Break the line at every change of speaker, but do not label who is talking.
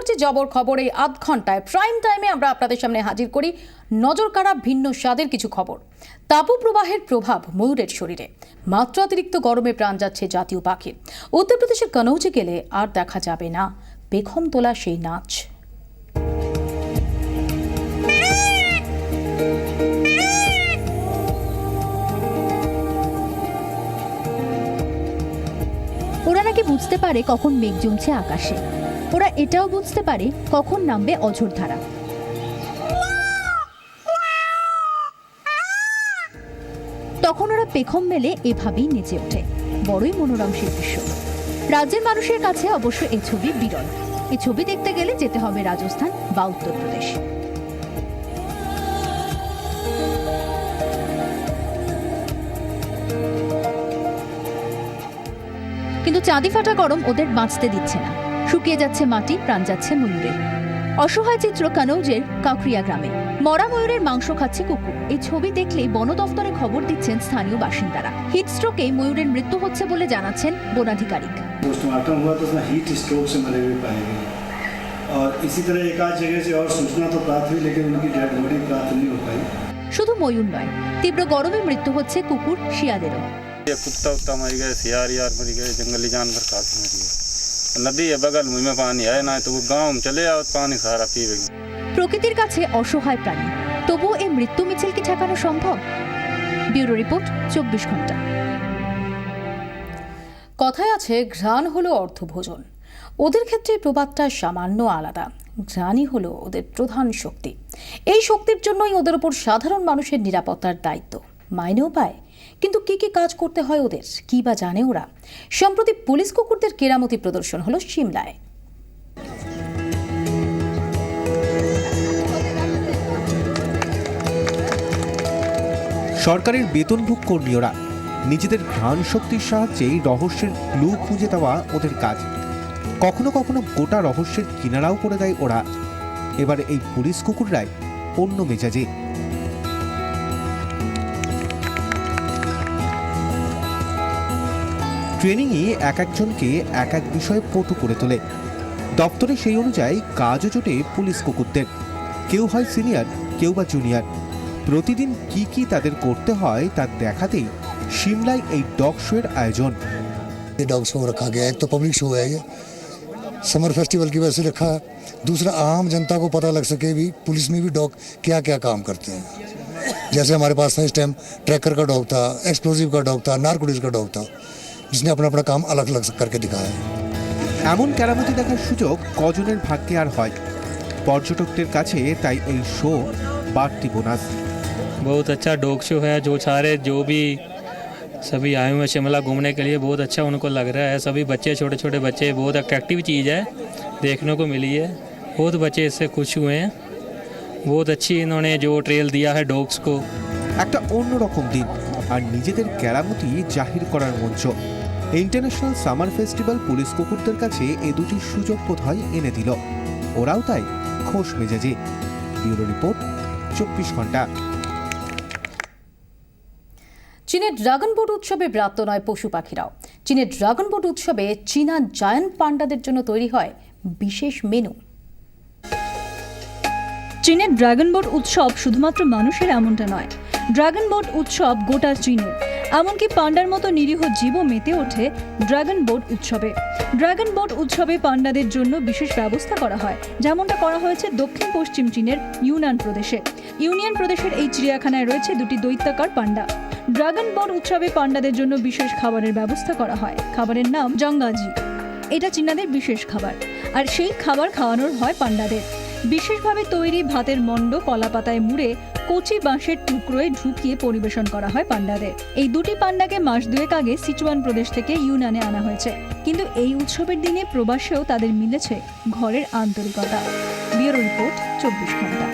পাঁচটি জবর খবর এই আধ ঘন্টায় প্রাইম টাইমে আমরা আপনাদের সামনে হাজির করি নজর কাড়া ভিন্ন স্বাদের কিছু খবর। তাপপ্রবাহের প্রভাব ময়ূরের শরীরে, মাত্রাতিরিক্ত গরমে প্রাণ যাচ্ছে জাতীয় পাখির। উত্তরপ্রদেশের কনৌজে গেলে আর দেখা যাবে না পেখম তোলা সেই নাচ।
ওরা নাকি বুঝতে পারে কখন মেঘ জমছে আকাশে। ওরা এটাও বুঝতে পারে কখন নামবে অঝোর ধারা। তখন ওরা পেখম মেলে এভাবেই নেচে ওঠে। বড়ই মনোরম সেই দৃশ্য। রাজ্যের মানুষের কাছে অবশ্য এই ছবি বিরল। এই ছবি দেখতে গেলে যেতে হবে রাজস্থান বা উত্তরপ্রদেশ। কিন্তু চাঁদি ফাটা গরম ওদের বাঁচতে দিচ্ছে না। শুকিয়ে যাচ্ছে মাটি, প্রাণ যাচ্ছে ময়ূরে। অসহায় চিত্র কনৌজের কাকরিয়া গ্রামে। মরা ময়ূরের মাংস খাচ্ছে কুকুর। এই ছবি দেখলেই বন দফতরে খবর দিচ্ছেন স্থানীয় বাসিন্দারা। হিট স্ট্রোকে ময়ূরের মৃত্যু হচ্ছে বলে জানাচ্ছেন বনাধিকারিক।
पोस्टमार्टम हुआ तो उसमें हीट स्ट्रोक से मरे हुए पाए गए और इसी तरह एक आध जगह से और सूचना तो प्राप्त हुई लेकिन उनकी डेड बॉडी प्राप्त नहीं हो पाई।
শুধু ময়ূর নয়, তীব্র গরমে মৃত্যু হচ্ছে কুকুর, শিয়ালেরও।
कुत्ता उत्ता मर गए, सियार यार मर गए, जंगली जानवर काफी मर गए। नदी है बगल में पानी है ना, तो वो गांव में चले आओ पानी सारा पीवे।
প্রকৃতির কাছে অসহায় প্রাণী, তবুও এই মৃত্যু মিছিল কি ঠেকানো সম্ভব? ব্যুরো রিপোর্ট, 24 ঘন্টা।
কথায় আছে ঘ্রাণ হলো অর্থভোজন। ওদের ক্ষেত্রে প্রবাদটা সামান্য আলাদা। ঘ্রাণই হলো ওদের প্রধান শক্তি। এই শক্তির জন্যই ওদের ওপর সাধারণ মানুষের নিরাপত্তার দায়িত্ব। মাইনেও পায়, কিন্তু কি কি কাজ করতে হয় ওদের, কি বা জানে ওরা? সম্প্রতি পুলিশ কুকুরদের কেরামতি প্রদর্শন হলো সিমলায়।
সরকারের বেতনভোগ কর্মীরা নিজেদের ঘ্রাণ শক্তির সাহায্যেই রহস্যের ক্লু খুঁজে দেওয়া ওদের কাজ। কখনো কখনো গোটা রহস্যের কিনারাও করে দেয় ওরা। এবার এই পুলিশ কুকুররাই অন্য মেজাজে। ট্রেনিংয়ে এক একজনকে এক এক বিষয়ে পটু করে তোলে। দপ্তরে সেই অনুযায়ী কাজও জোটে পুলিশ কুকুরদের। কেউ হয় সিনিয়র, কেউ বা জুনিয়র। প্রতিদিন কি কি তাদের করতে হয় তা দেখাতেই সিমলায় এই ডগ শোয়ের আয়োজন।
डॉग शो रखा गया है, एक तो पब्लिक शो है, ये समर फेस्टिवल की वजह से रखा है। दूसरा, आम जनता को पता लग सके भी पुलिस में भी डॉग क्या क्या काम करते हैं। जैसे हमारे पास था इस टाइम ट्रैकर का डॉग था, एक्सप्लोजिव का डॉग था, नारकोटिक्स का डॉग था, जिसने अपना अपना काम अलग अलग करके दिखाया है।
এমন কেরামতি দেখার সুযোগ কজনের ভাগ্যে আর হয়? পর্যটকদের কাছে তাই এই শো বাড়তি বোনাস।
बहुत अच्छा डॉग शो है। जो सारे जो भी सभी आए हुए शिमला घूमने के लिए बहुत अच्छा उनको लग रहा है। सभी बच्चे, छोटे छोटे बच्चे, बहुत अट्रैक्टिव चीज़ है, देखने को मिली है। बहुत बच्चे इससे खुश हुए हैं। बहुत अच्छी इन्होंने जो ट्रेल दिया है डॉग्स को।
একটা অন্যরকম দিন আর নিজেদের কেরামতি জাহির করার মঞ্চ। ইন্টারন্যাশনাল সামার ফেস্টিভ্যাল পুলিশ কুকুরদের কাছে এ দুটি সুযোগ বোধহয় এনে দিল। ওরাও তাই খোশ মেজাজে। ব্যুরো রিপোর্ট, 24 ঘন্টা।
চীনের ড্রাগন বোট উৎসবে ব্রাত্য নয় পশু পাখিরাও। চীনের ড্রাগন বোট উৎসবে চীনা জায়ান্ট পান্ডাদের জন্য তৈরি হয় বিশেষ মেনু।
চীনের ড্রাগন বোট উৎসব শুধুমাত্র মানুষের এমনটা নয়। ড্রাগন বোট উৎসব গোটা চীনের। এমনকি পান্ডার মতো নিরীহ জীবও মেতে ওঠে ড্রাগন বোট উৎসবে। ড্রাগন বোট উৎসবে পান্ডাদের জন্য বিশেষ ব্যবস্থা করা হয়, যেমনটা করা হয়েছে দক্ষিণ পশ্চিম চীনের ইউনান প্রদেশে। ইউনিয়ন প্রদেশের এই চিড়িয়াখানায় রয়েছে দুটি দৈত্যাকার পান্ডা। ড্রাগন বোট উৎসবে পান্ডাদের জন্য বিশেষ খাবারের ব্যবস্থা করা হয়। খাবারের নাম জঙ্গাজি। এটা চীনাদের বিশেষ খাবার, আর সেই খাবার খাওয়ানোর হয় পান্ডাদের। বিশেষভাবে তৈরি ভাতের মণ্ড কলা পাতায় মুড়ে কচি বাঁশের টুকরোয় ঢুকিয়ে পরিবেশন করা হয় পান্ডাদের। এই দুটি পান্ডাকে মাস দুয়েক আগে সিচুয়ান প্রদেশ থেকে ইউনানে আনা হয়েছে। কিন্তু এই উৎসবের দিনে প্রবাসেও তাদের মিলেছে ঘরের আন্তরিকতা। ব্যুরো রিপোর্ট, 24 ঘন্টা।